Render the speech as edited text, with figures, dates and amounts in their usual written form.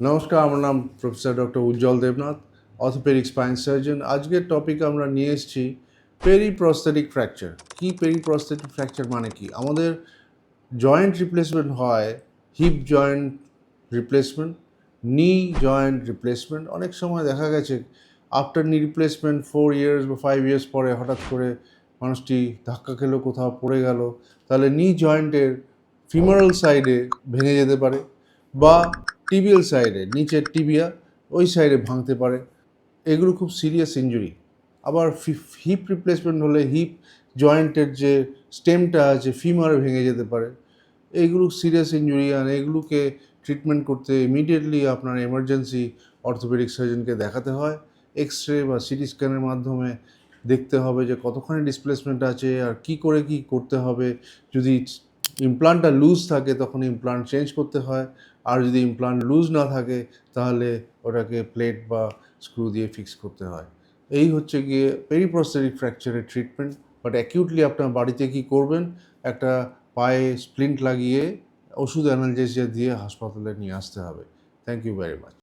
নমস্কার, আমার নাম প্রফেসর ডক্টর উজ্জ্বল দেবনাথ, অর্থোপেডিক স্পাইন সার্জন। আজকের টপিক আমরা নিয়ে এসেছি পেরিপ্রস্থেটিক ফ্র্যাকচার। কি পেরিপ্রস্থেটিক ফ্র্যাকচার মানে কি? আমাদের জয়েন্ট রিপ্লেসমেন্ট হয়, হিপ জয়েন্ট রিপ্লেসমেন্ট, নি জয়েন্ট রিপ্লেসমেন্ট। অনেক সময় দেখা গেছে আফটার নি রিপ্লেসমেন্ট 4 ইয়ার্স বা 5 ইয়ার্স পরে হঠাৎ করে মানুষটি ধাক্কা খেলো, কোথাও পড়ে গেল, তাহলে নি জয়েন্টের ফিমোরাল সাইডে ভেঙে যেতে পারে, বা টিবিয়াল সাইডে, নিচের টিবিয়া ওই সাইডে ভাঙতে পারে। এগুলো খুব সিরিয়াস ইনজুরি। আবার হিপ রিপ্লেসমেন্ট হলে হিপ জয়েন্টের যে স্টেমটা আছে ফিমার ভেঙে যেতে পারে। এইগুলো সিরিয়াস ইনজুরি, আর এগুলোকে ট্রিটমেন্ট করতে ইমিডিয়েটলি আপনার এমার্জেন্সি অর্থোপেডিক সার্জনকে দেখাতে হয়। এক্স রে বা সিটি স্ক্যানের মাধ্যমে দেখতে হবে যে কতখানি ডিসপ্লেসমেন্ট আছে আর কি করে কি করতে হবে। যদি ইমপ্লান্টটা লুজ থাকে তখন ইমপ্লান্ট চেঞ্জ করতে হয়, আর যদি ইমপ্লান্ট লুজ না থাকে তাহলে ওটাকে প্লেট বা স্ক্রু দিয়ে ফিক্স করতে হয়। এই হচ্ছে গিয়ে পেরিপ্রস্থেটিক ফ্র্যাকচারের ট্রিটমেন্ট। বাট অ্যাকিউটলি আপনার বাড়িতে কি করবেন, একটা পায়ে স্প্লিন্ট লাগিয়ে ওষুধ অ্যানালজেসিয়া দিয়ে হাসপাতালে নিয়ে আসতে হবে। Thank you very much.